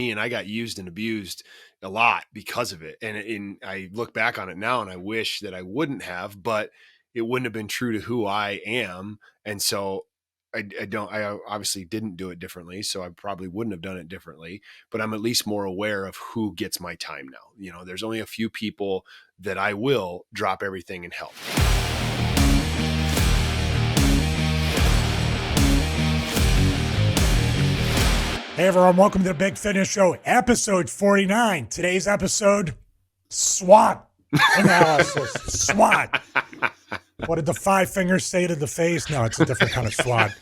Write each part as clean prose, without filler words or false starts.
and I got used and abused a lot because of it. And I look back on it now and I wish that I wouldn't have, but it wouldn't have been true to who I am. And so I obviously didn't do it differently. So I probably wouldn't have done it differently, but I'm at least more aware of who gets my time now. There's only a few people that I will drop everything and help. Hey everyone, welcome to the Big Fitness Show, episode 49. Today's episode, SWOT analysis. SWOT. What did the five fingers say to the face? No, it's a different kind of SWOT.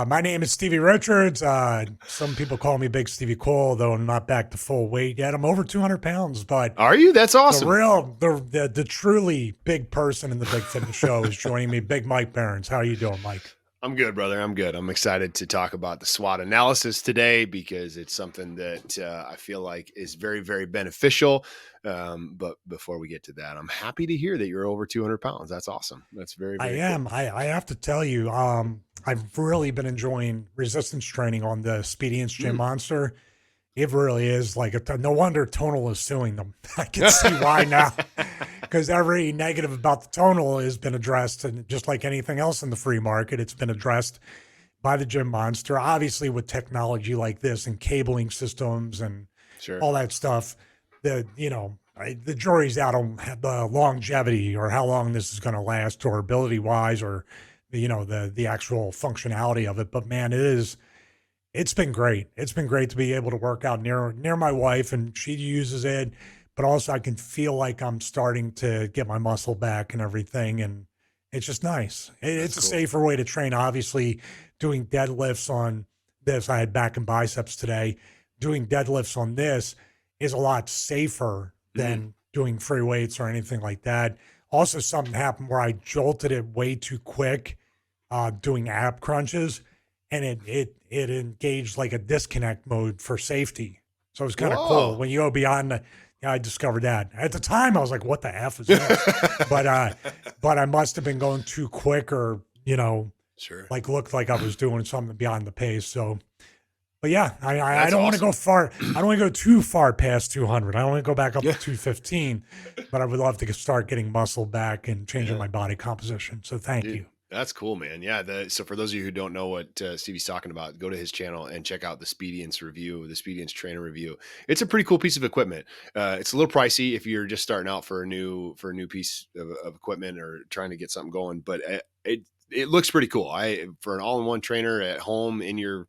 My name is Stevie Richards. Some people call me Big Stevie Cole, though I'm not back to full weight yet. I'm over 200 pounds, but are you? That's awesome. The truly big person in the Big Fitness Show is joining me, Big Mike Barons. How are you doing, Mike? I'm good, brother. I'm good. I'm excited to talk about the SWOT analysis today because it's something that I feel like is very, very beneficial. But before we get to that, I'm happy to hear that you're over 200 pounds. That's awesome. That's very, very I am. Cool. I have to tell you, I've really been enjoying resistance training on the STEVIE'S Gym Monster. It really is like no wonder Tonal is suing them. I can see why now, because every negative about the Tonal has been addressed, and just like anything else in the free market, it's been addressed by the Gym Monster. Obviously, with technology like this and cabling systems and all that stuff, the jury's out on the longevity or how long this is going to last, or ability wise, or the actual functionality of it. But man, it's been great. It's been great to be able to work out near my wife, and she uses it, but also I can feel like I'm starting to get my muscle back and everything. And it's just nice. It's a safer way to train. Obviously, doing deadlifts on this, I had back and biceps today. Doing deadlifts on this is a lot safer than doing free weights or anything like that. Also, something happened where I jolted it way too quick doing ab crunches, and it engaged like a disconnect mode for safety. So it was kind of cool when you go beyond I discovered that. At the time, I was like, what the F is that? but I must have been going too quick, or, like looked like I was doing something beyond the pace. So, but yeah, I don't want to go far. I don't want to go too far past 200. I don't want to go back up to 215, but I would love to start getting muscle back and changing my body composition. So thank you. That's cool, man. Yeah. So for those of you who don't know what Stevie's talking about, go to his channel and check out the Speedience review, the Speedience trainer review. It's a pretty cool piece of equipment. It's a little pricey if you're just starting out for a new piece of equipment or trying to get something going, but it looks pretty cool. For an all-in-one trainer at home in your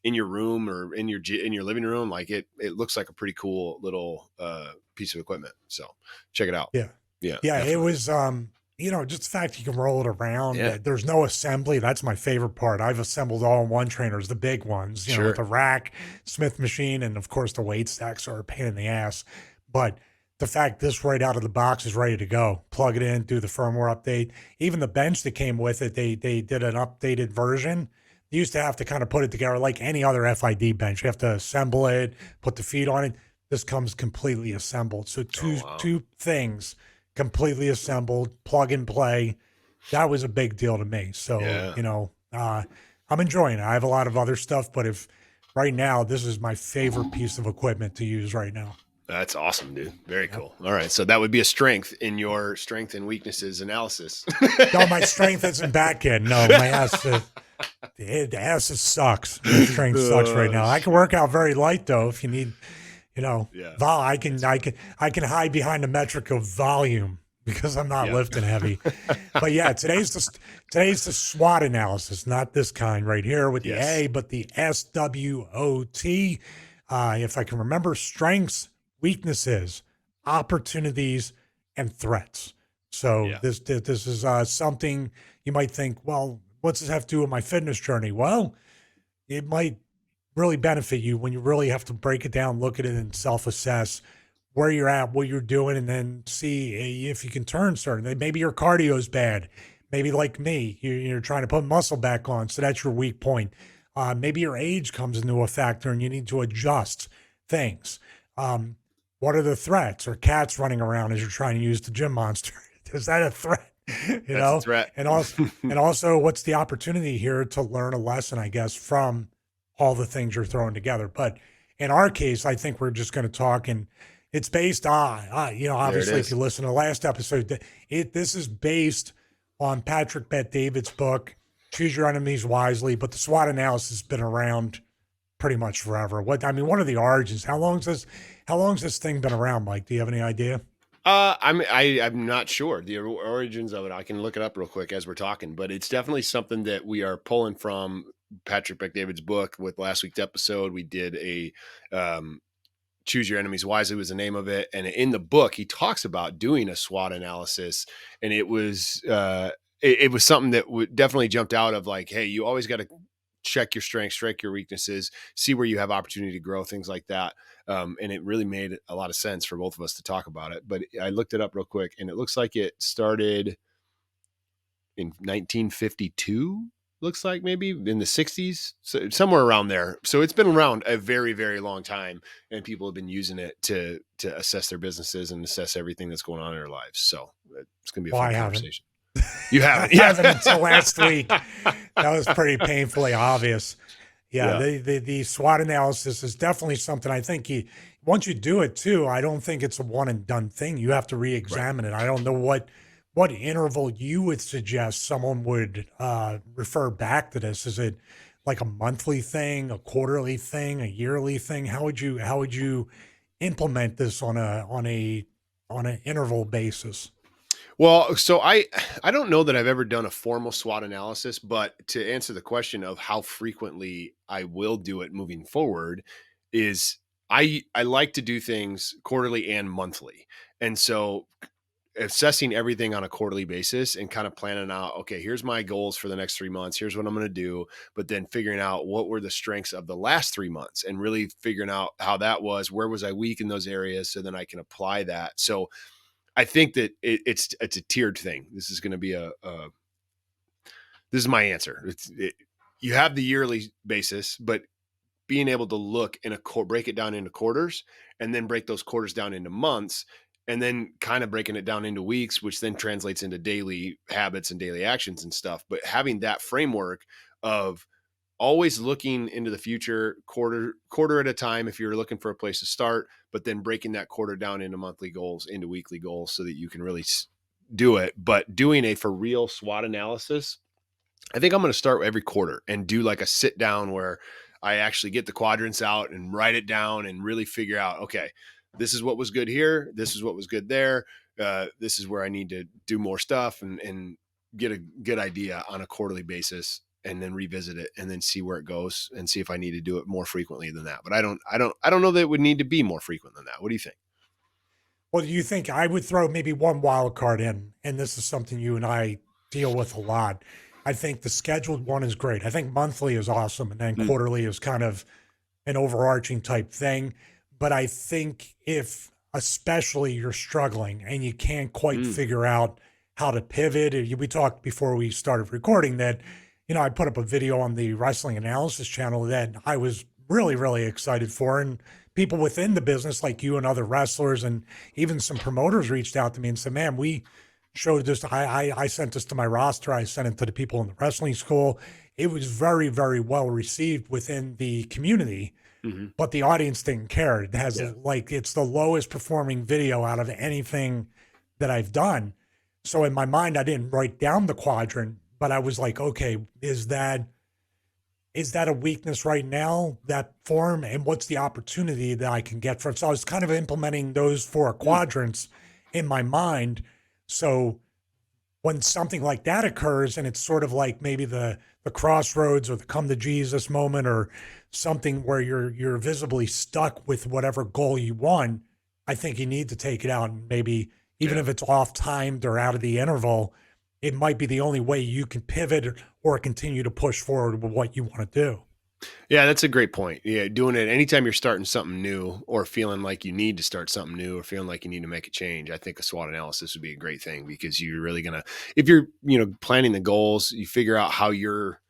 room or in your living room, like it looks like a pretty cool little piece of equipment. So check it out. Yeah. Definitely. It was just the fact you can roll it around. There's no assembly. That's my favorite part. I've assembled all-in-one trainers, the big ones, with the rack, Smith machine, and of course the weight stacks are a pain in the ass. But the fact this right out of the box is ready to go. Plug it in, do the firmware update. Even the bench that came with it, they did an updated version. You used to have to kind of put it together like any other FID bench. You have to assemble it, put the feet on it. This comes completely assembled. So two things completely assembled, plug and play. That was a big deal to me. So, I'm enjoying it. I have a lot of other stuff, but if right now, this is my favorite piece of equipment to use right now. That's awesome, dude. Very cool. All right. So that would be a strength in your strength and weaknesses analysis. No, my strength isn't back yet. No, my ass, the ass sucks. My strength sucks right now. I can work out very light though, if you need, I can hide behind the metric of volume because I'm not lifting heavy. But yeah, today's the SWOT analysis, not this kind right here with the A, but the SWOT. If I can remember, strengths, weaknesses, opportunities, and threats. So this is something you might think, well, what's this have to do with my fitness journey? Well, it might really benefit you when you really have to break it down, look at it, and self-assess where you're at, what you're doing, and then see if you can turn certain. Maybe your cardio is bad. Maybe like me, you're trying to put muscle back on, so that's your weak point. Maybe your age comes into a factor and you need to adjust things. What are the threats? Or cats running around as you're trying to use the gym monster? Is that a threat? That's a threat. And also, what's the opportunity here to learn a lesson, I guess, from all the things you're throwing together? But in our case, I think we're just going to talk, and it's based on, There it obviously, if is. you listen to the last episode, this is based on Patrick Bet David's book, Choose Your Enemies Wisely, but the SWOT analysis has been around pretty much forever. What are the origins? How long's this thing been around, Mike? Do you have any idea? I'm not sure the origins of it. I can look it up real quick as we're talking, but it's definitely something that we are pulling from Patrick Bet-David's book. With last week's episode, we did a um, Choose Your Enemies Wisely was the name of it, and in the book, he talks about doing a SWOT analysis, and it was something that definitely jumped out of like, hey, you always got to check your strengths, check your weaknesses, see where you have opportunity to grow, things like that. And it really made a lot of sense for both of us to talk about it. But I looked it up real quick, and it looks like it started in 1952. Looks like maybe in the 60s, so somewhere around there. So it's been around a very, very long time, and people have been using it to assess their businesses and assess everything that's going on in their lives. So it's going to be a Well, fun I haven't. conversation. You I haven't, yeah, haven't until last week. That was pretty painfully obvious. Yeah, yeah, the SWOT analysis is definitely something I think once you do it too, I don't think it's a one and done thing. You have to right. re-examine it. I don't know what interval you would suggest someone would refer back to this. Is it like a monthly thing, a quarterly thing, a yearly thing? How would you implement this on an interval basis? Well, so I don't know that I've ever done a formal SWOT analysis, but to answer the question of how frequently I will do it moving forward is I like to do things quarterly and monthly. And so assessing everything on a quarterly basis and kind of planning out, okay, here's my goals for the next 3 months. Here's what I'm going to do. But then figuring out what were the strengths of the last 3 months and really figuring out how that was, where was I weak in those areas, so then I can apply that. So I think that it's a tiered thing. This is going to be this is my answer. You have the yearly basis, but being able to look in break it down into quarters, and then break those quarters down into months, and then kind of breaking it down into weeks, which then translates into daily habits and daily actions and stuff. But having that framework of always looking into the future, quarter at a time if you're looking for a place to start, but then breaking that quarter down into monthly goals, into weekly goals, so that you can really do it. But doing a for real SWOT analysis, I think I'm going to start every quarter and do like a sit down where I actually get the quadrants out and write it down and really figure out, okay, this is what was good here, this is what was good there, this is where I need to do more stuff, and get a good idea on a quarterly basis, and then revisit it and then see where it goes and see if I need to do it more frequently than that. But I don't know that it would need to be more frequent than that. What do you think? Well, do you think I would throw maybe one wild card in, and this is something you and I deal with a lot. I think the scheduled one is great. I think monthly is awesome, and then Mm, quarterly is kind of an overarching type thing. But I think if, especially, you're struggling and you can't quite mm, figure out how to pivot, we talked before we started recording that, I put up a video on the Wrestling Analysis channel that I was really, really excited for. And people within the business, like you and other wrestlers, and even some promoters reached out to me and said, man, we showed this. I sent this to my roster. I sent it to the people in the wrestling school. It was very, very well received within the community, hmm, but the audience didn't care. It has yeah, like, it's the lowest performing video out of anything that I've done. So in my mind, I didn't write down the quadrant, but I was like, okay, is that a weakness right now, that form? And what's the opportunity that I can get from? So I was kind of implementing those four mm, quadrants in my mind. So when something like that occurs, and it's sort of like maybe the crossroads or the come to Jesus moment, or something where you're visibly stuck with whatever goal you want, I think you need to take it out, and maybe even yeah. if it's off timed or out of the interval, it might be the only way you can pivot or continue to push forward with what you want to do. Yeah, that's a great point. Yeah, doing it anytime you're starting something new, or feeling like you need to start something new, or feeling like you need to make a change, I think a SWOT analysis would be a great thing, because you're really gonna, if you're planning the goals, you figure out how your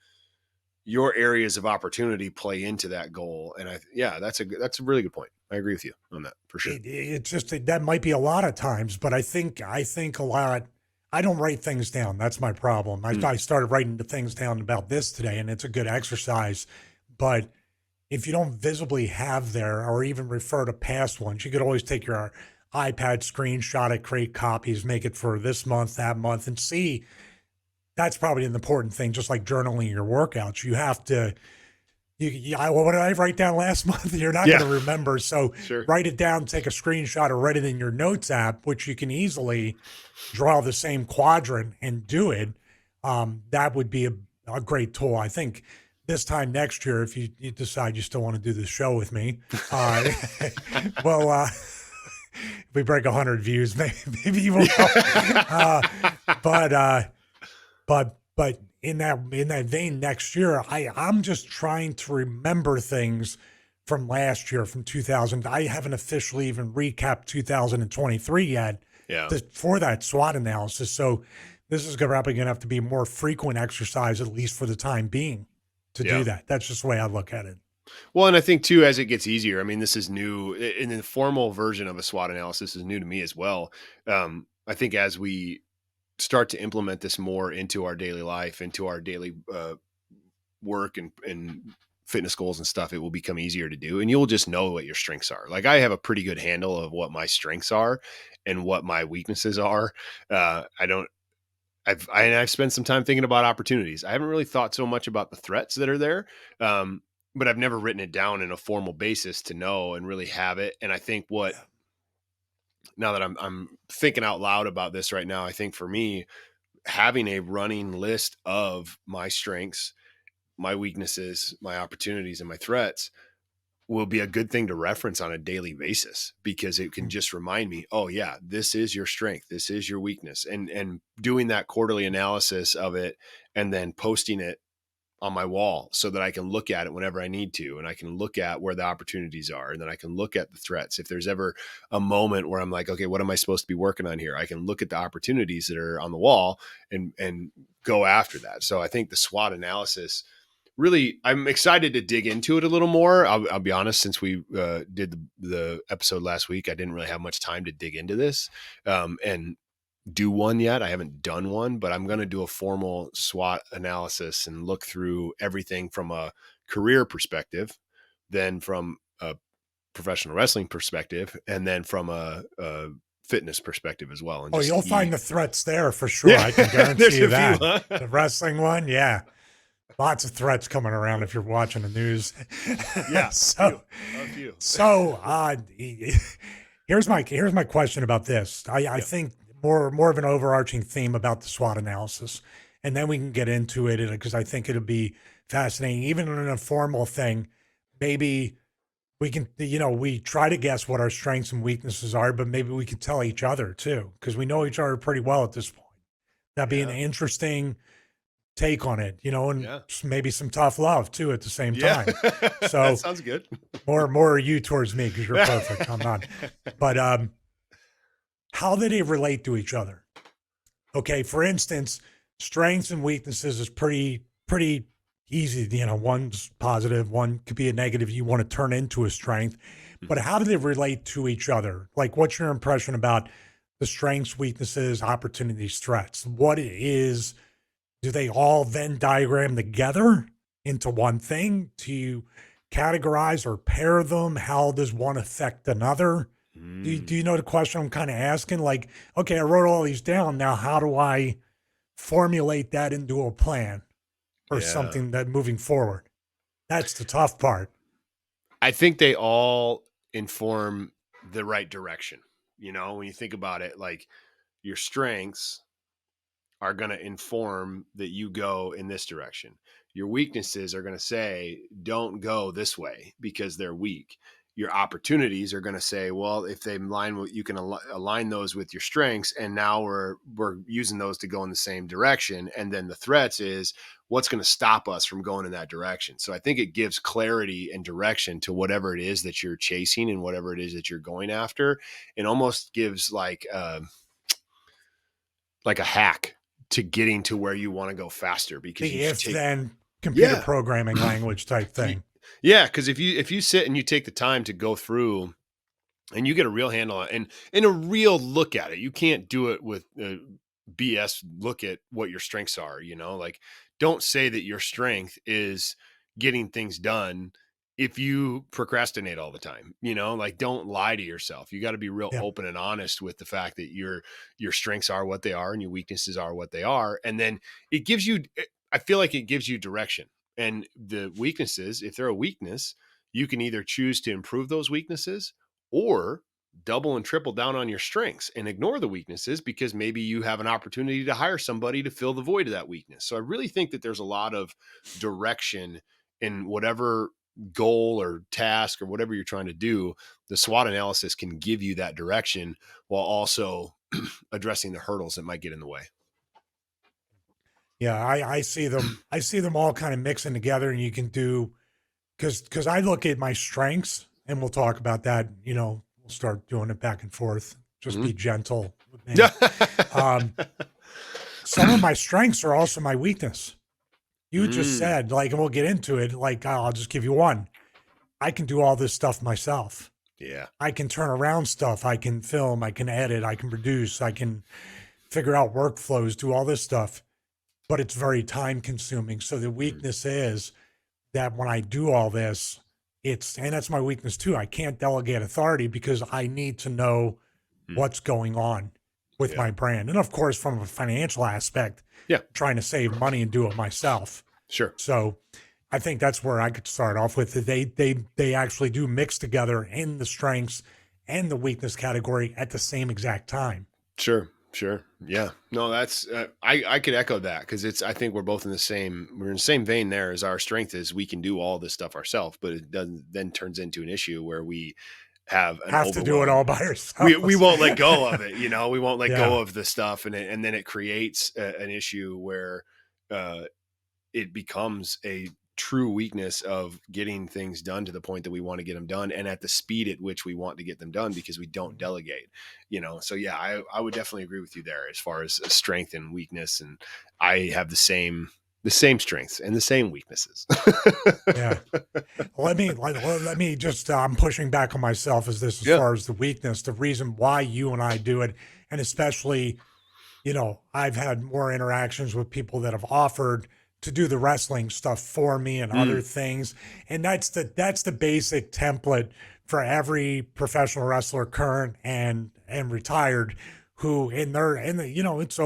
areas of opportunity play into that goal. And yeah, that's a really good point. I agree with you on that for sure. It's just that might be a lot of times, but I think a lot. I don't write things down. That's my problem. I, Mm, I started writing the things down about this today, and it's a good exercise. But if you don't visibly have there or even refer to past ones, you could always take your iPad screenshot it, create copies, make it for this month, that month, and see. That's probably an important thing, just like journaling your workouts. You have to, what did I write down last month? You're not going Yeah, to remember. So sure. write it down, take a screenshot, or write it in your notes app, which you can easily draw the same quadrant and do it. That would be a great tool. I think this time next year, if you decide you still want to do the show with me, uh, well, if we break 100 views, maybe you will. Uh, but but in that vein, next year, I'm just trying to remember things from last year, from 2000. I haven't officially even recapped 2023 yet Yeah. for that SWOT analysis. So this is probably going to have to be a more frequent exercise, at least for the time being, to do Yeah. that. That's just the way I look at it. Well, and I think too, as it gets easier, I mean, this is new, and the formal version of a SWOT analysis is new to me as well. I think as we start to implement this more into our daily life, into our daily work and fitness goals and stuff, it will become easier to do. And you'll just know what your strengths are. Like I have a pretty good handle of what my strengths are and what my weaknesses are. I don't, I've spent some time thinking about opportunities. I haven't really thought so much about the threats that are there. But I've never written it down in a formal basis to know and really have it. And I think what, Yeah. now that I'm thinking out loud about this right now, I think for me, having a running list of my strengths, my weaknesses, my opportunities, and my threats will be a good thing to reference on a daily basis because it can Mm. just remind me, oh yeah, this is your strength, this is your weakness. And doing that quarterly analysis of it and then posting it on my wall so that I can look at it whenever I need to. And I can look at where the opportunities are. And then I can look at the threats. If there's ever a moment where I'm like, okay, what am I supposed to be working on here? I can look at the opportunities that are on the wall and go after that. So I think the SWOT analysis really, I'm excited to dig into it a little more. I'll be honest, since we did the episode last week, I didn't really have much time to dig into this. And do one yet. I haven't done one, but I'm going to do a formal SWOT analysis and look through everything from a career perspective, then from a professional wrestling perspective, and then from a fitness perspective as well. And Oh, just you'll find see. the threats there for sure. Yeah, I can guarantee there's you a few, that. huh? The wrestling one, yeah. Lots of threats coming around if you're watching the news. Yeah, so, a few. so here's my question about this. I Yeah. think more of an overarching theme about the SWOT analysis, and then we can get into it because I think it'll be fascinating. Even in a formal thing, maybe we can, we try to guess what our strengths and weaknesses are, but maybe we can tell each other too, because we know each other pretty well at this point. That'd be an Yeah. interesting take on it, and Yeah. maybe some tough love too at the same Yeah. time. That So sounds good. more you towards me because you're perfect. I'm not. But how do they relate to each other? Okay, for instance, strengths and weaknesses is pretty easy. One's positive, one could be a negative you want to turn into a strength. But Mhm. how do they relate to each other? Like, what's your impression about the strengths, weaknesses, opportunities, threats? What is do they all Venn diagram together into one thing to categorize or pair them? How does one affect another? Do you Mm. know the question I'm kind of asking? Like, okay, I wrote all these down. Now, how do I formulate that into a plan or Yeah. something that moving forward? That's the tough part. I think they all inform the right direction. When you think about it, like your strengths are going to inform that you go in this direction. Your weaknesses are going to say, don't go this way because they're weak. Your opportunities are going to say, well, if they align with, you can align those with your strengths. And now we're using those to go in the same direction. And then the threats is what's going to stop us from going in that direction. So I think it gives clarity and direction to whatever it is that you're chasing and whatever it is that you're going after. It almost gives like a hack to getting to where you want to go faster because The you if take. then computer Yeah. programming language type thing. Yeah, because if you sit and you take the time to go through and you get a real handle on it and a real look at it, you can't do it with BS look at what your strengths are, like don't say that your strength is getting things done if you procrastinate all the time, like don't lie to yourself. You got to be real Yeah. open and honest with the fact that your strengths are what they are and your weaknesses are what they are. And then it gives you, I feel like it gives you direction. And the weaknesses, if they're a weakness, you can either choose to improve those weaknesses or double and triple down on your strengths and ignore the weaknesses because maybe you have an opportunity to hire somebody to fill the void of that weakness. So I really think that there's a lot of direction in whatever goal or task or whatever you're trying to do. The SWOT analysis can give you that direction while also addressing the hurdles that might get in the way. Yeah, I see them all kind of mixing together, and you can do because I look at my strengths, and we'll talk about that. We'll start doing it back and forth. Just Mhm. be gentle with Yeah. me. Um, some of my strengths are also my weakness. You just Mm, said, like, and we'll get into it. Like, I'll just give you one. I can do all this stuff myself. yeah. I can turn around stuff. I can film. I can edit. I can produce. I can figure out workflows. Do all this stuff, but it's very time consuming. So the Mm, weakness is that when I do all this, and that's my weakness too. I can't delegate authority because I need to know mm, what's going on with yeah. my brand. And of course, from a financial aspect, Yeah. trying to save money and do it myself. Sure. So I think that's where I could start off with. They actually do mix together in the strengths and the weakness category at the same exact time. Sure. Sure. Yeah. No, that's I could echo that because I think we're in the same vein there. As our strength is we can do all this stuff ourselves, but it doesn't then turns into an issue where we have an Have to do it overwhelm. all by We yourselves. won't let go of it, we won't let Yeah. go of the stuff, and then it creates an issue where uh, it becomes a true weakness of getting things done to the point that we want to get them done and at the speed at which we want to get them done because we don't Mhm. delegate. So yeah, I would definitely agree with you there as far as strength and weakness, and I have the same strengths and the same weaknesses. Yeah. Let me just I'm pushing back on myself as Yeah. far as the weakness, the reason why you and I do it, and especially, I've had more interactions with people that have offered to do the wrestling stuff for me and Mm, other things. And that's the basic template for every professional wrestler, current and retired, who it's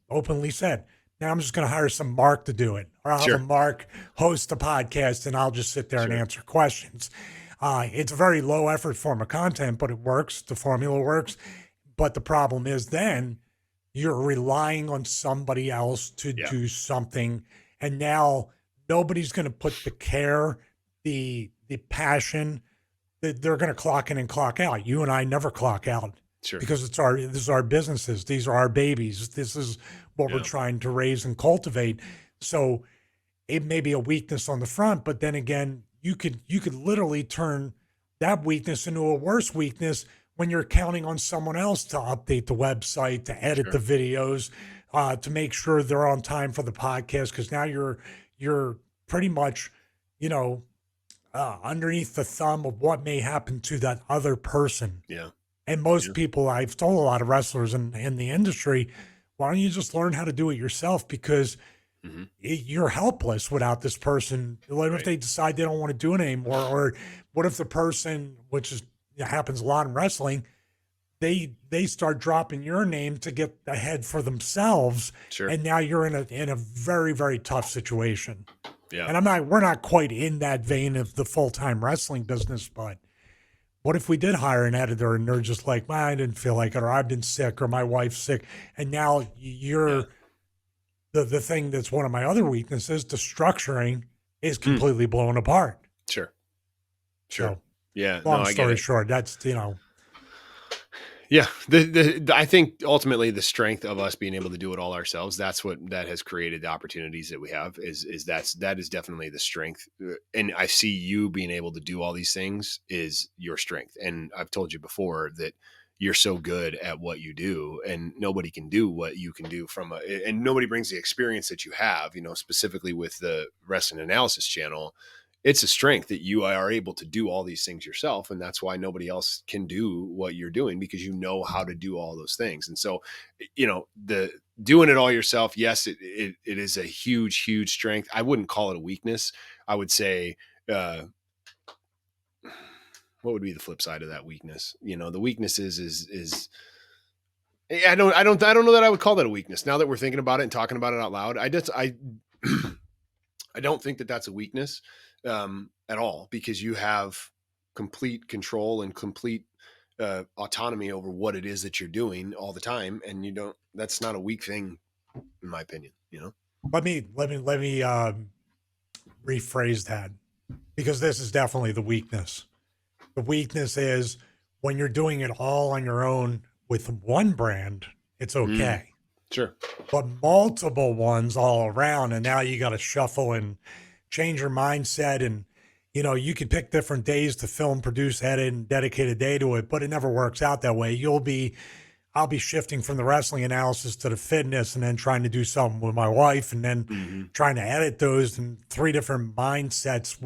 openly said. Now I'm just going to hire some Mark to do it, or I'll have a sure. Mark host a podcast, and I'll just sit there and Sure. answer questions. It's a very low effort form of content, but it works. The formula works. But the problem is then you're relying on somebody else to Yeah. do something, and now nobody's going to put the care, the passion, that they're going to clock in and clock out. You and I never clock out Sure. because this is our businesses, these are our babies, this is what we're Yeah. trying to raise and cultivate. So it may be a weakness on the front, but then again, you could literally turn that weakness into a worse weakness when you're counting on someone else to update the website, to edit the Sure. videos, to make sure they're on time for the podcast. Because now you're pretty much, you know, underneath the thumb of what may happen to that other person. Yeah. And most Yeah. people, I've told a lot of wrestlers in the industry, why don't you just learn how to do it yourself? Because Hmm. you're helpless without this person. What if Right. they decide they don't want to do it anymore? Or what if the person, which is it happens a lot in wrestling, they start dropping your name to get ahead for themselves, Sure. and now you're in a very very tough situation. Yeah. And we're not quite in that vein of the full time wrestling business, but what if we did hire an editor and they're just like, well, I didn't feel like it, or I've been sick, or my wife's sick, and now Yeah. you're the thing that's one of my other weaknesses, the structuring is Mm, completely blown apart. sure. Sure. So, Yeah. No, long I get story it. short, that's Yeah. I think ultimately the strength of us being able to do it all ourselves, that has created the opportunities that we have that is definitely the strength. And I see you being able to do all these things is your strength. And I've told you before that you're so good at what you do and nobody can do what you can do and nobody brings the experience that you have, specifically with the wrestling analysis channel. It's a strength that you are able to do all these things yourself, and that's why nobody else can do what you're doing, because you know how to do all those things. And so the doing it all yourself, yes, it is a huge strength. I wouldn't call it a weakness. I would say what would be the flip side of that weakness? You know, the weakness is I don't know that I would call that a weakness. Now that we're thinking about it and talking about it out loud, I I don't think that that's a weakness at all, because you have complete control and complete autonomy over what it is that you're doing all the time, and you don't. That's not a weak thing, in my opinion. You know. Let me rephrase that, because this is definitely the weakness. The weakness is when you're doing it all on your own with one brand, it's Mm, okay. sure. But multiple ones all around, and now you got to shuffle and change your mindset. And you can pick different days to film, produce, edit, and dedicate a day to it, but it never works out that way. I'll be shifting from the wrestling analysis to the fitness, and then trying to do something with my wife, and then Hmm. trying to edit those in three different mindsets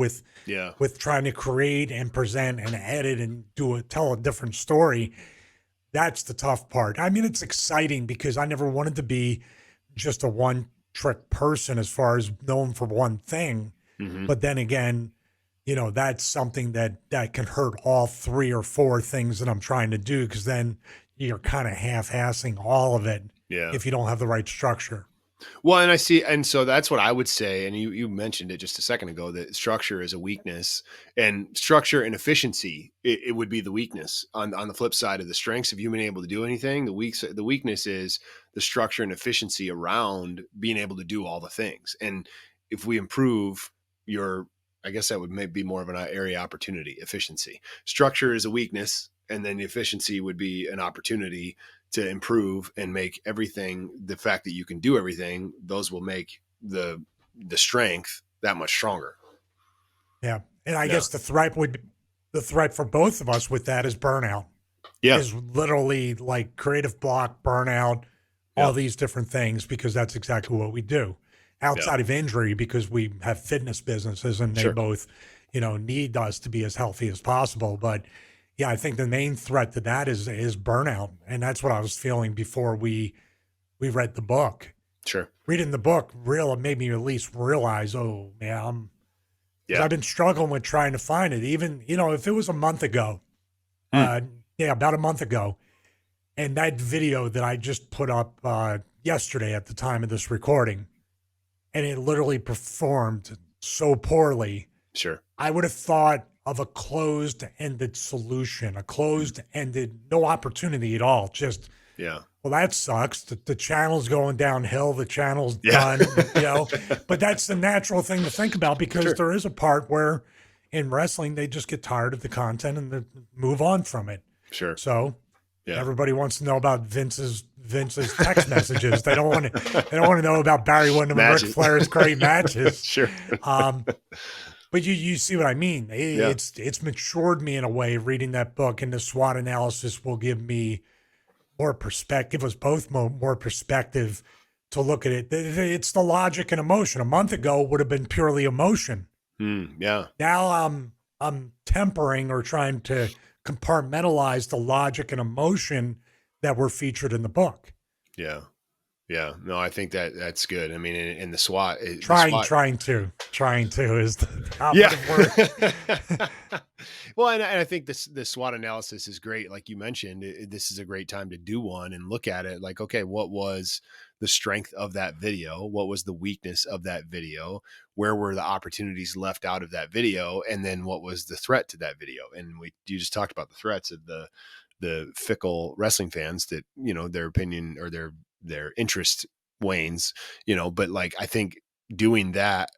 Yeah. with trying to create and present and edit and tell a different story. That's the tough part. I mean, it's exciting because I never wanted to be just a one trick person as far as known for one thing. Hmm. But then again, that's something that can hurt all three or four things that I'm trying to do, because then you're kind of half-assing all of it Yeah. if you don't have the right structure. Well, and I see, and so that's what I would say. And you mentioned it just a second ago, that structure is a weakness, and structure and efficiency it would be the weakness. On the flip side of the strengths of you being able to do anything, the weakness is the structure and efficiency around being able to do all the things. And if we improve your, I guess that would maybe be more of an area opportunity. Efficiency, structure is a weakness, and then the efficiency would be an opportunity to improve and make everything. The fact that you can do everything, those will make the strength that much stronger. Yeah. And I Yeah. guess the threat for both of us with that is burnout. Yeah. Is literally like creative block, burnout, all Yeah. these different things, because that's exactly what we do Yeah. outside of injury, because we have fitness businesses and they Sure. both, need us to be as healthy as possible. But yeah, I think the main threat to that is burnout. And that's what I was feeling before we read the book. Sure. Reading the book made me at least realize, oh man, because Yeah. I've been struggling with trying to find it. Even, if it was a month ago, Hmm. yeah, about a month ago, and that video that I just put up yesterday at the time of this recording, and it literally performed so poorly, Sure. I would have thought of a closed-ended solution, a closed-ended, no opportunity at all. Just, Yeah. well, that sucks. The channel's going downhill. The channel's Yeah. done. But that's the natural thing to think about, because Sure. there is a part where in wrestling they just get tired of the content and they move on from it. Sure. So Yeah. everybody wants to know about Vince's text messages. They don't want to know about Barry Windham and Ric Matches. Flair's great matches. Sure. Um, but you see what I mean. Yeah. It's matured me in a way. Reading that book, and the SWOT analysis will give me more perspective. Give us both more perspective to look at it. It's the logic and emotion. A month ago would have been purely emotion. Yeah. Now I'm tempering or trying to compartmentalize the logic and emotion that were featured in the book. Yeah. Yeah. No, I think that's good. I mean, in the SWAT, Trying to is the yeah. operative word. Well, and I think this SWOT analysis is great. Like you mentioned, this is a great time to do one and look at it. Like, okay, what was the strength of that video? What was the weakness of that video? Where were the opportunities left out of that video? And then what was the threat to that video? And you just talked about the threats of the fickle wrestling fans that, their opinion or their interest wanes, but like, I think doing that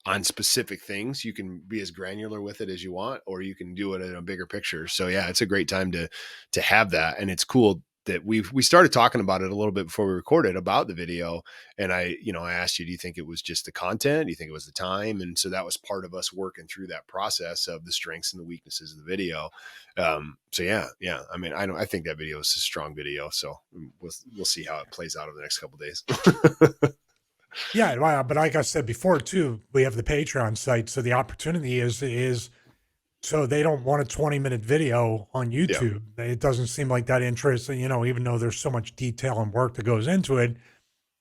on specific things, you can be as granular with it as you want, or you can do it in a bigger picture. So yeah, it's a great time to have that. And it's cool that we started talking about it a little bit before we recorded about the video. And I asked you, do you think it was just the content? Do you think it was the time? And so that was part of us working through that process of the strengths and the weaknesses of the video. So yeah. I mean, I think that video is a strong video. So we'll see how it plays out over the next couple of days. Yeah, well, but like I said before too, we have the Patreon site, so the opportunity is so they don't want a 20-minute video on Yeah. YouTube. It doesn't seem like that interesting, even though there's so much detail and work that goes into it.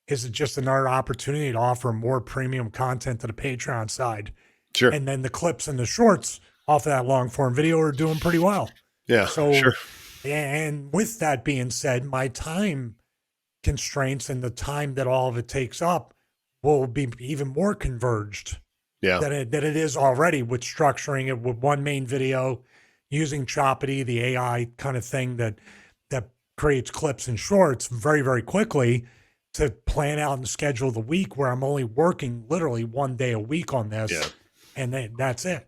Is it just another opportunity to offer more premium content to the Patreon side? Sure. And then the clips and the shorts off of that long form video are doing pretty well. Yeah, sure. So, and with that being said, my time constraints and the time that all of it takes up will be even more converged Yeah. than it is already with structuring it with one main video, using Choppity, the AI kind of thing that creates clips and shorts very, very quickly to plan out and schedule the week where I'm only working literally 1 day a week on Yeah. this, and then that's it.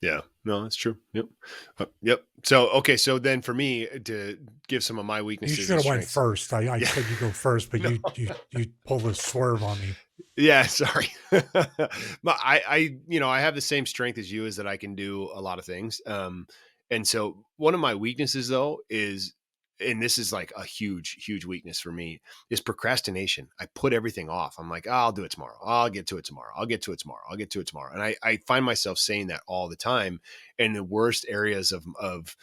Yeah. No, that's true. Yep. Yep. So, okay. So then for me to give some of my You weaknesses should and have went strengths. first. I Yeah. said you go first, but No. you pulled a swerve on me. Yeah. Sorry. But I have the same strength as you is that I can do a lot of things. And so one of my weaknesses though is, and this is like a huge, huge weakness for me, is procrastination. I put everything off. I'm like, "Oh, I'll do it tomorrow. I'll get to it tomorrow. I'll get to it tomorrow. I'll get to it tomorrow." And I find myself saying that all the time in the worst areas of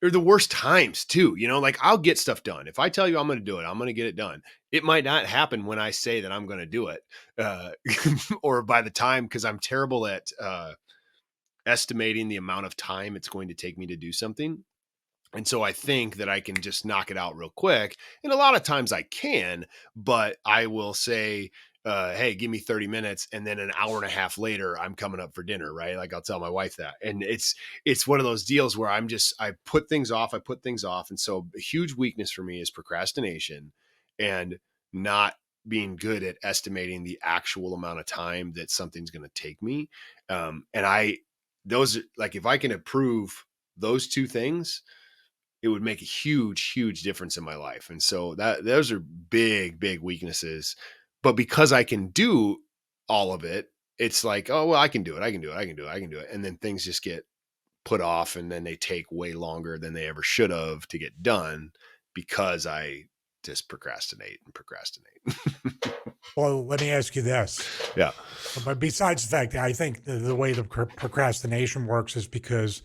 or the worst times too, like I'll get stuff done. If I tell you I'm going to do it, I'm going to get it done. It might not happen when I say that I'm going to do it. Uh, or by the time, cause I'm terrible at, estimating the amount of time it's going to take me to do something. And so I think that I can just knock it out real quick. And a lot of times I can, but I will say, hey, give me 30 minutes. And then an hour and a half later, I'm coming up for dinner, right? Like I'll tell my wife that. And it's one of those deals where I put things off, I put things off. And so a huge weakness for me is procrastination and not being good at estimating the actual amount of time that something's going to take me. And those, like, if I can improve those two things, it would make a huge, huge difference in my life. And so those are big, big weaknesses. But because I can do all of it, it's like, oh, well, I can do it. I can do it. I can do it. I can do it. And then things just get put off and then they take way longer than they ever should have to get done because I just procrastinate and procrastinate. Well, let me ask you this. Yeah. But besides the fact that I think the way the procrastination works is because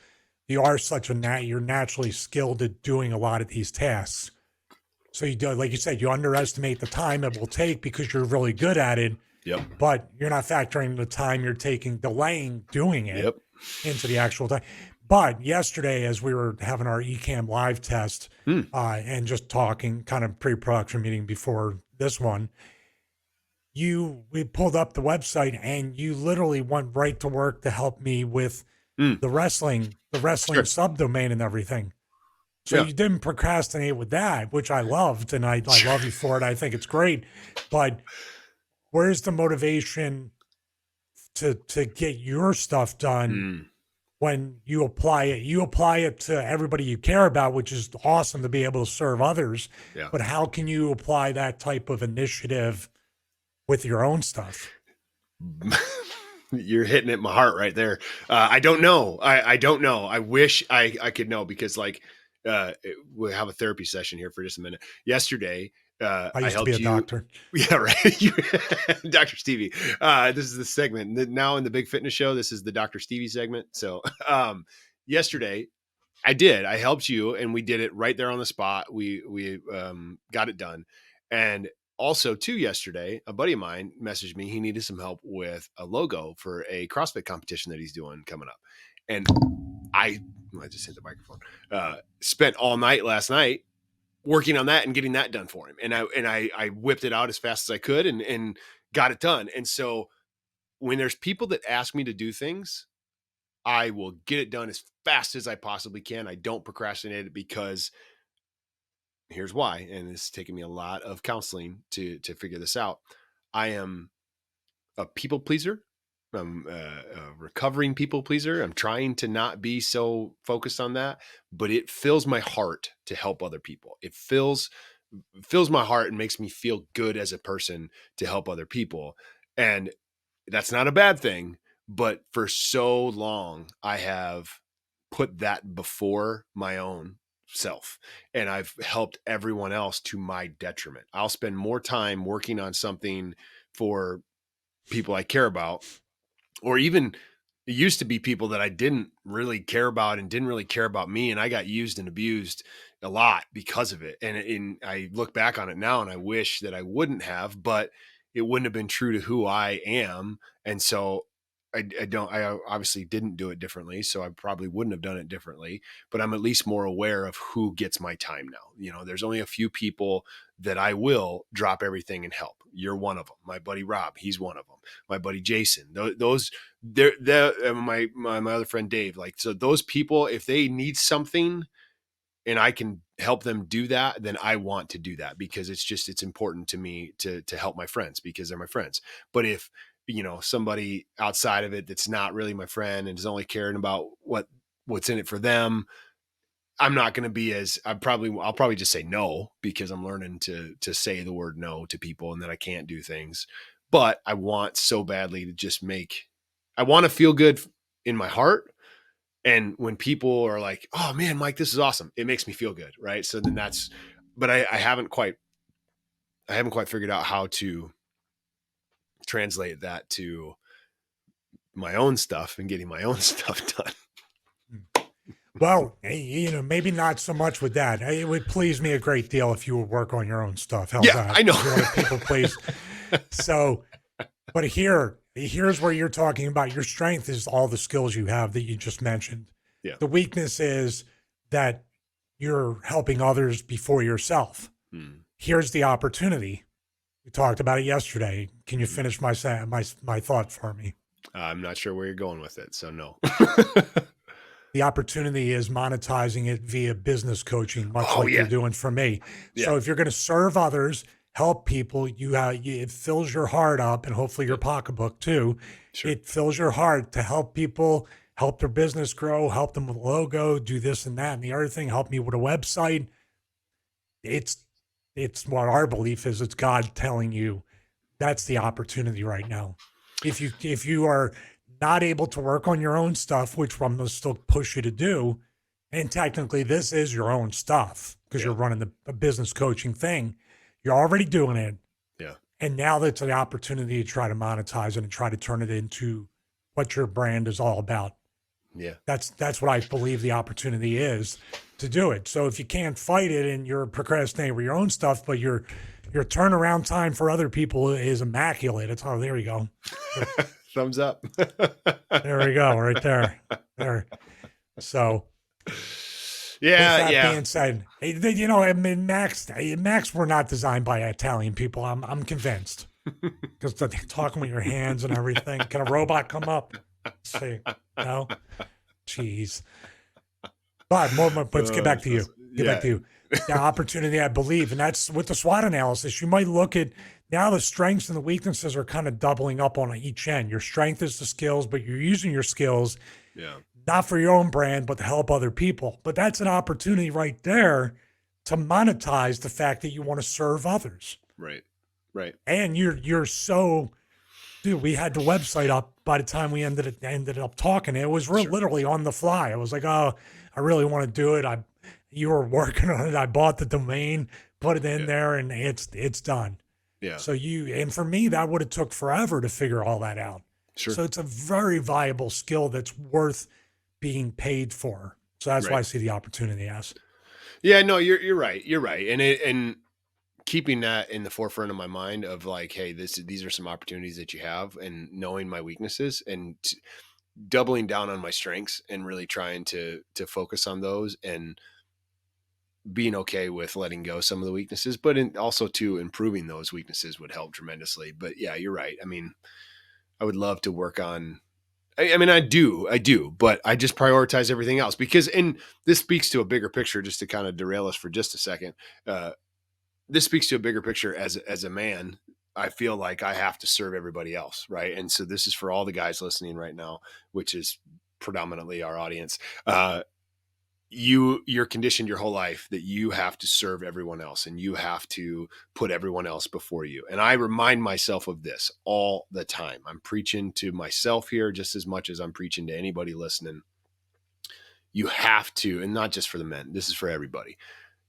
you are such a you're naturally skilled at doing a lot of these tasks. So you do, like you said, you underestimate the time it will take because you're really good at it, Yep. but you're not factoring the time you're taking delaying doing it Yep. into the actual time. But yesterday, as we were having our eCam live test Hmm. and just talking, kind of pre-production meeting before this one, we pulled up the website and you literally went right to work to help me with Hmm. the wrestling Sure. subdomain and everything. So Yeah. you didn't procrastinate with that, which I loved, and I Sure. love you for it. I think it's great. But where's the motivation to get your stuff done Hmm. when you apply it? You apply it to everybody you care about, which is awesome to be able to serve others. Yeah. But how can you apply that type of initiative with your own stuff? You're hitting at my heart right there. I don't know. I don't know. I wish I could know because we'll have a therapy session here for just a minute. Yesterday, I I used to be helped a you. doctor. Yeah, right. Dr. Stevie. This is the segment now in the Big Fitness Show. This is the Dr. Stevie segment. So, yesterday I helped you and we did it right there on the spot. We got it done. And also too, yesterday, a buddy of mine messaged me. He needed some help with a logo for a CrossFit competition that he's doing coming up. And I, I just hit the microphone, spent all night last night working on that and getting that done for him. And I whipped it out as fast as I could and got it done. And so when there's people that ask me to do things, I will get it done as fast as I possibly can. I don't procrastinate it because here's why, and it's taken me a lot of counseling to figure this out. I am a people pleaser. I'm a recovering people pleaser. I'm trying to not be so focused on that, but it fills my heart to help other people. It fills my heart and makes me feel good as a person to help other people. And that's not a bad thing, but for so long I have put that before my own self and I've helped everyone else to my detriment. I'll spend more time working on something for people I care about, or even it used to be people that I didn't really care about and didn't really care about me. And I got used and abused a lot because of it. And I look back on it now and I wish that I wouldn't have, but it wouldn't have been true to who I am. And so I obviously didn't do it differently, so I probably wouldn't have done it differently, but I'm at least more aware of who gets my time now. There's only a few people that I will drop everything and help. You're one of them. My buddy Rob, he's one of them. My buddy Jason, those they're my other friend Dave, like, so those people, if they need something and I can help them do that, then I want to do that, because it's important to me to help my friends because they're my friends. But if, somebody outside of it that's not really my friend and is only caring about what's in it for them, I'm not going to be I'll probably just say no, because I'm learning to say the word no to people, and then I can't do things. But I want so badly to I want to feel good in my heart. And when people are like, "Oh man, Mike, this is awesome," it makes me feel good, right? So then but I haven't quite figured out how to translate that to my own stuff and getting my own stuff done. Well, maybe not so much with that. It would please me a great deal if you would work on your own stuff. How's Yeah, that? I know. You're a people please. So, but here's where you're talking about your strength is all the skills you have that you just mentioned. Yeah. The weakness is that you're helping others before yourself. Here's the opportunity. We talked about it yesterday. Can you finish my thought for me? I'm not sure where you're going with it, so no. The opportunity is monetizing it via business coaching, much Oh like yeah. you're doing for me. Yeah. So if you're going to serve others, help people, it fills your heart up, and hopefully your pocketbook too. Sure. It fills your heart to help people, help their business grow, help them with a logo, do this and that. And the other thing, help me with a website. It's what our belief is. It's God telling you that's the opportunity right now. If you are not able to work on your own stuff, which I'm going to still push you to do, and technically this is your own stuff because you're running a business coaching thing. You're already doing it. Yeah. And now that's an opportunity to try to monetize it and try to turn it into what your brand is all about. Yeah. That's what I believe the opportunity is to do it. So if you can't fight it and you're procrastinating with your own stuff, but your turnaround time for other people is immaculate. It's there we go. Thumbs up. There we go, right there. There. So yeah, with that yeah. being said, I mean, Macs were not designed by Italian people. I'm convinced. Because talking with your hands and everything. Can a robot come up? See, no, jeez. But let's get back to you. Get back to you. The opportunity, I believe, and that's with the SWOT analysis. You might look at now the strengths and the weaknesses are kind of doubling up on each end. Your strength is the skills, but you're using your skills not for your own brand, but to help other people. But that's an opportunity right there to monetize the fact that you want to serve others. Right. Right. And you're so, dude, we had the website up by the time we ended up talking. It was literally on the fly. I was like, oh, I really want to do it. You were working on it. I bought the domain, put it in there, and it's done. Yeah. So and for me, that would have took forever to figure all that out. Sure. So it's a very viable skill that's worth being paid for. So that's why I see the opportunity as. Yeah, no, you're right. You're right. And keeping that in the forefront of my mind of like, hey, these are some opportunities that you have, and knowing my weaknesses and doubling down on my strengths and really trying to focus on those, and being okay with letting go some of the weaknesses, but also to improving those weaknesses would help tremendously. But yeah, you're right. I mean, I would love to work on, I mean, I do, but I just prioritize everything else and this speaks to a bigger picture, just to kind of derail us for just a second. This speaks to a bigger picture as a man. I feel like I have to serve everybody else. Right. And so this is for all the guys listening right now, which is predominantly our audience. You're conditioned your whole life that you have to serve everyone else and you have to put everyone else before you. And I remind myself of this all the time. I'm preaching to myself here just as much as I'm preaching to anybody listening. You have to, and not just for the men, this is for everybody.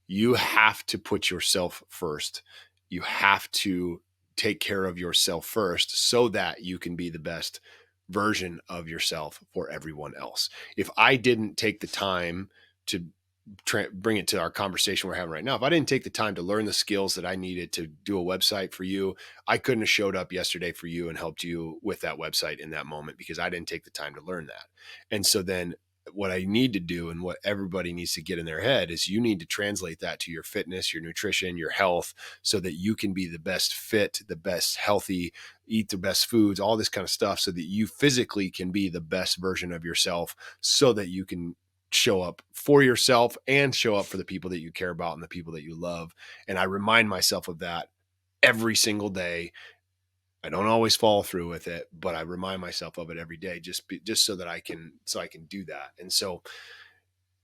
You have to put yourself first. You have to take care of yourself first so that you can be the best version of yourself for everyone else. If I didn't take the time to bring it to our conversation we're having right now. If I didn't take the time to learn the skills that I needed to do a website for you, I couldn't have showed up yesterday for you and helped you with that website in that moment because I didn't take the time to learn that. And so then what I need to do and what everybody needs to get in their head is you need to translate that to your fitness, your nutrition, your health, so that you can be the best fit, the best healthy, eat the best foods, all this kind of stuff, so that you physically can be the best version of yourself, so that you can show up for yourself and show up for the people that you care about and the people that you love. And I remind myself of that every single day. I don't always follow through with it, but I remind myself of it every day, just so that I can do that. And so,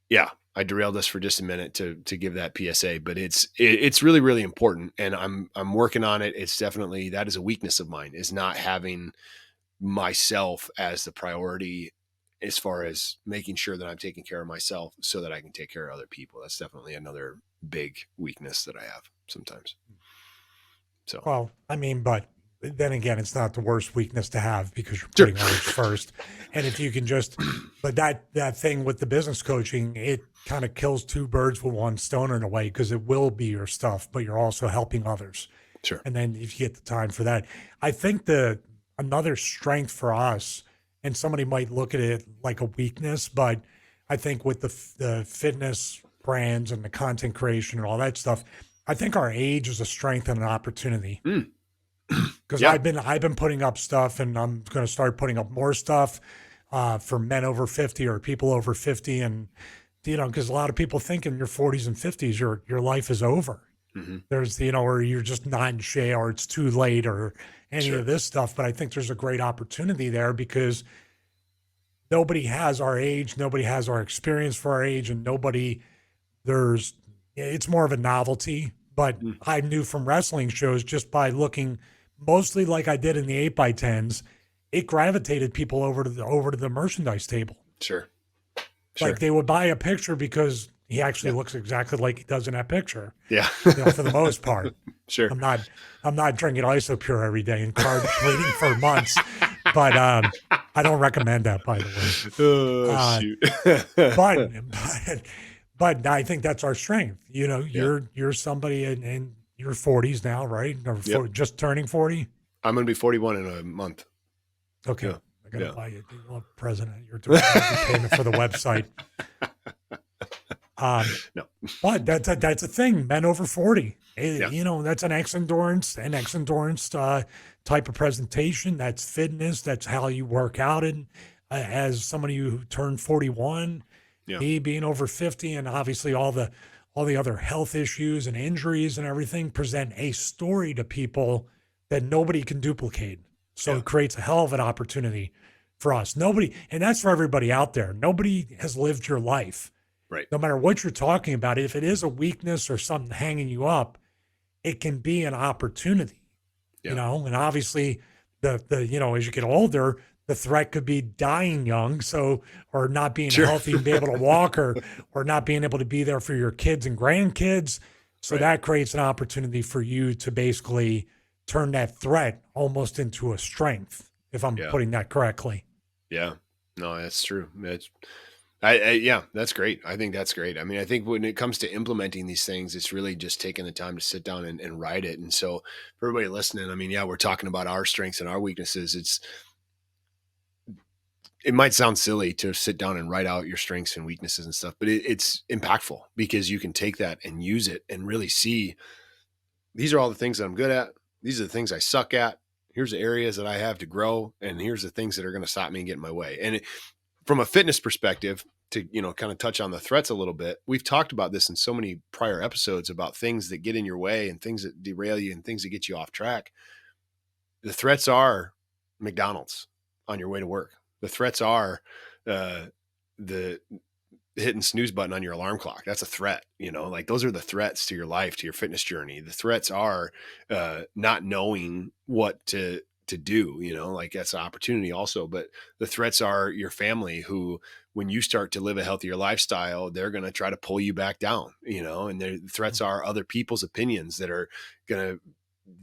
yeah, I derailed us for just a minute to give that PSA, but it's really, really important. And I'm working on it. It's definitely, that is a weakness of mine, is not having myself as the priority as far as making sure that I'm taking care of myself so that I can take care of other people. That's definitely another big weakness that I have sometimes. So, Well, I mean, but then again, it's not the worst weakness to have because you're sure. putting others first. And if you can just, but that thing with the business coaching, it kind of kills two birds with one stone in a way, because it will be your stuff, but you're also helping others. Sure. And then if you get the time for that, I think another strength for us, and somebody might look at it like a weakness, but I think with the fitness brands and the content creation and all that stuff, I think our age is a strength and an opportunity. Mm. Because Yeah. I've been putting up stuff, and I'm going to start putting up more stuff for men over 50 or people over 50, and because a lot of people think in your 40s and 50s your life is over. Mm-hmm. There's or you're just not in shape, or it's too late, or any Sure. of this stuff. But I think there's a great opportunity there, because nobody has our age, nobody has our experience for our age, and it's more of a novelty. But Mm. I knew from wrestling shows, just by looking mostly like I did in the 8x10s, it gravitated people over to the merchandise table. Sure. Like they would buy a picture because he actually Yeah. looks exactly like he does in that picture. Yeah. For the most part. Sure. I'm not drinking Isopure every day and carb bleeding for months, but I don't recommend that, by the way. Oh, shoot. But I think that's our strength. You're somebody in your 40s now, right? Or Yep. just turning 40. I'm going to be 41 in a month. Okay. Yeah. I got to buy you a present. You're doing payment for the website. No. But that's a thing. Men over 40. Yeah. That's an X endurance type of presentation. That's fitness. That's how you work out. And as somebody who turned 41, Yeah. me being over 50, and obviously all the other health issues and injuries and everything, present a story to people that nobody can duplicate. So Yeah. it creates a hell of an opportunity for us. And that's for everybody out there. Nobody has lived your life. Right. No matter what you're talking about, if it is a weakness or something hanging you up, it can be an opportunity. Yeah. And obviously the as you get older, the threat could be dying young, or not being Sure. healthy and be able to walk, or not being able to be there for your kids and grandkids. So Right. that creates an opportunity for you to basically turn that threat almost into a strength, if I'm Yeah. putting that correctly. Yeah. No, that's true. Yeah, that's great. I think that's great. I mean, I think when it comes to implementing these things, it's really just taking the time to sit down and write it. And so for everybody listening, I mean, yeah, we're talking about our strengths and our weaknesses. It might sound silly to sit down and write out your strengths and weaknesses and stuff, but it's impactful because you can take that and use it and really see, these are all the things that I'm good at. These are the things I suck at. Here's the areas that I have to grow. And here's the things that are going to stop me and get in my way. And from a fitness perspective, to, kind of touch on the threats a little bit, we've talked about this in so many prior episodes about things that get in your way and things that derail you and things that get you off track. The threats are McDonald's on your way to work. The threats are the hitting snooze button on your alarm clock. That's a threat. Like those are the threats to your life, to your fitness journey. The threats are not knowing what to do, like that's an opportunity also. But the threats are your family, who, when you start to live a healthier lifestyle, they're going to try to pull you back down, and the threats are other people's opinions that are going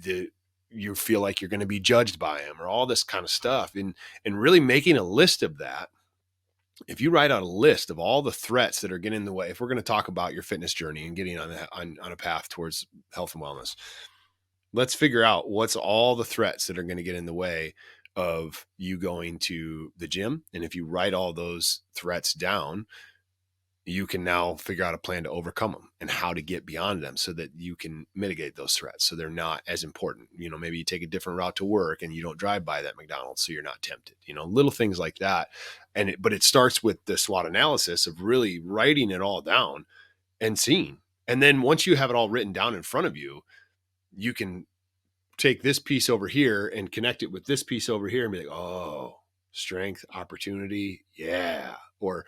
to, you feel like you're going to be judged by them, or all this kind of stuff. And really making a list of that if you write out a list of all the threats that are getting in the way, if we're going to talk about your fitness journey and getting on a path towards health and wellness, let's figure out what's all the threats that are going to get in the way of you going to the gym. And if you write all those threats down, you can now figure out a plan to overcome them and how to get beyond them so that you can mitigate those threats. So they're not as important. Maybe you take a different route to work and you don't drive by that McDonald's, so you're not tempted, little things like that. But it starts with the SWOT analysis of really writing it all down and seeing. And then once you have it all written down in front of you, you can take this piece over here and connect it with this piece over here and be like, oh, strength, opportunity. Yeah. Or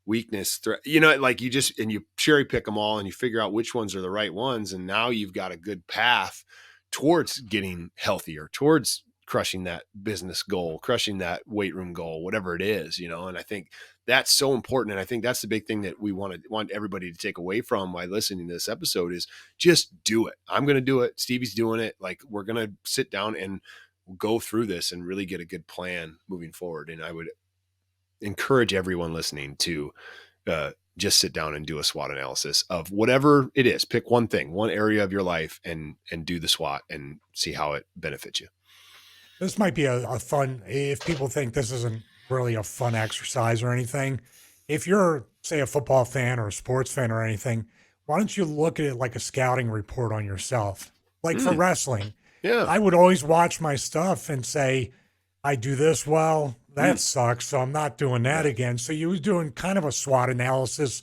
weakness, you cherry pick them all and you figure out which ones are the right ones. And now you've got a good path towards getting healthier, towards crushing that business goal, crushing that weight room goal, whatever it is, and I think that's so important. And I think that's the big thing that we want everybody to take away from by listening to this episode is just do it. I'm going to do it. Stevie's doing it. Like, we're going to sit down and go through this and really get a good plan moving forward. And I would encourage everyone listening to just sit down and do a SWOT analysis of whatever it is. Pick one thing, one area of your life, and do the SWOT and see how it benefits you. This might be a fun, if people think this isn't really a fun exercise or anything, if you're, say, a football fan or a sports fan or anything, why don't you look at it like a scouting report on yourself? Like for wrestling. Yeah. I would always watch my stuff and say, I do this well, that sucks, so I'm not doing that again. So you was doing kind of a SWOT analysis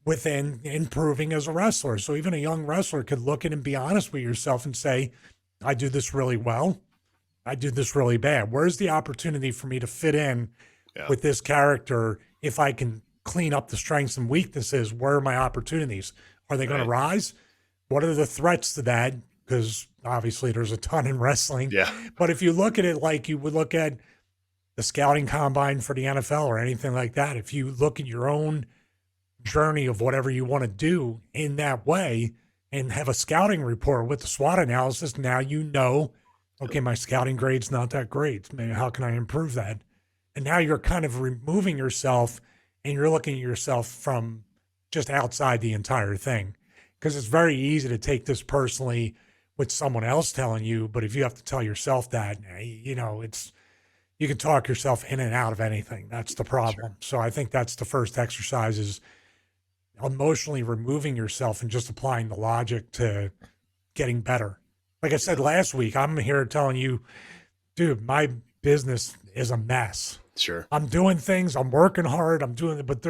within improving as a wrestler. So even a young wrestler could look at and be honest with yourself and say, I do this really well. I do this really bad. Where's the opportunity for me to fit in with this character? If I can clean up the strengths and weaknesses, where are my opportunities? Are they going to rise? What are the threats to that? Because obviously there's a ton in wrestling. Yeah. But if you look at it like you would look at the scouting combine for the NFL or anything like that, if you look at your own journey of whatever you want to do in that way and have a scouting report with the SWOT analysis, now you know, okay, my scouting grade's not that great. Maybe how can I improve that? And now you're kind of removing yourself and you're looking at yourself from just outside the entire thing. Because it's very easy to take this personally with someone else telling you, but if you have to tell yourself that, you can talk yourself in and out of anything. That's the problem. Sure. So I think that's the first exercise is emotionally removing yourself and just applying the logic to getting better. Like I said last week, I'm here telling you, dude, my business is a mess. Sure. I'm doing things, I'm working hard, but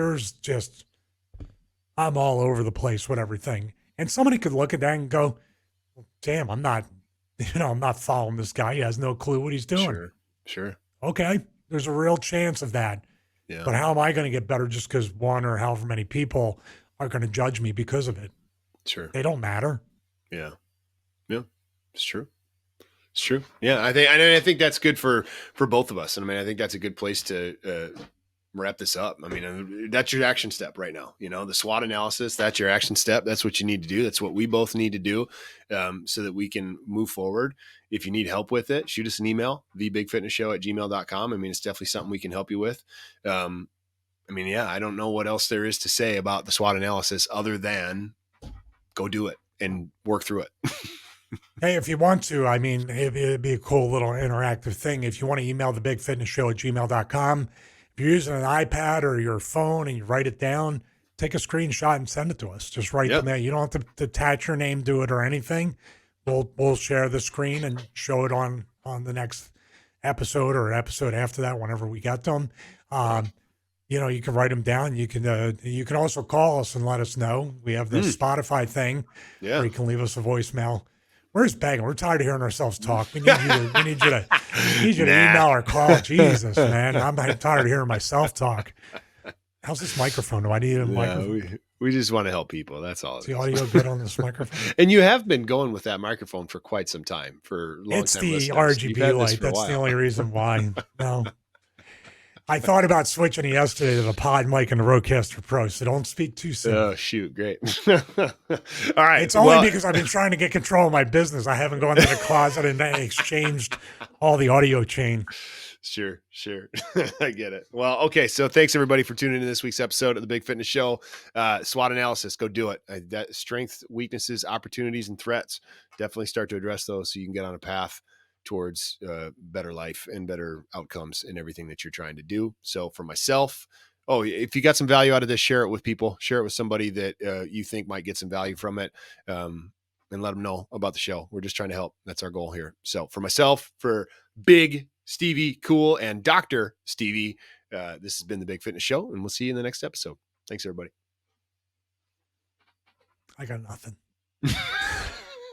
I'm all over the place with everything. And somebody could look at that and go, damn, I'm not following this guy. He has no clue what he's doing. Sure. Okay. There's a real chance of that. Yeah. But how am I going to get better just because one or however many people are going to judge me because of it? Sure. They don't matter. Yeah. Yeah. It's true. It's true. Yeah. I think that's good for both of us. And I think that's a good place to wrap this up. That's your action step right now. The SWOT analysis, that's your action step. That's what you need to do. That's what we both need to do so that we can move forward. If you need help with it, shoot us an email, thebigfitnessshow@gmail.com. It's definitely something we can help you with. I don't know what else there is to say about the SWOT analysis other than go do it and work through it. Hey, if you want to, it'd be a cool little interactive thing. If you want to email thebigfitnessshow@gmail.com, if you're using an iPad or your phone and you write it down, take a screenshot and send it to us. Just write them there. You don't have to attach your name to it or anything. We'll share the screen and show it on the next episode or episode after that, whenever we get them. You can write them down. You can also call us and let us know. We have the Spotify thing where you can leave us a voicemail. Where's Begging? We're tired of hearing ourselves talk. We need you to email or call. Jesus, man. I'm tired of hearing myself talk. How's this microphone? Do I need a microphone? We just want to help people. That's all. Is the audio good on this microphone? And you have been going with that microphone for quite some time. For long it's time the listeners. RGB light. That's the only reason why. No. I thought about switching yesterday to the pod mic and the Rodecaster Pro, so don't speak too soon. Oh, shoot. Great. All right. It's only because I've been trying to get control of my business. I haven't gone to the closet and exchanged all the audio chain. Sure, sure. I get it. Well, okay. So thanks everybody for tuning in to this week's episode of the Big Fitness Show. SWOT analysis, go do it. That strengths, weaknesses, opportunities, and threats. Definitely start to address those so you can get on a path towards better life and better outcomes in everything that you're trying to do. So for myself, oh, if you got some value out of this, share it with people. Share it with somebody that you think might get some value from it. And let them know about the show. We're just trying to help. That's our goal here. So for myself, for Big Stevie Cool and Dr. Stevie, this has been the Big Fitness Show, and we'll see you in the next episode. Thanks, everybody. I got nothing.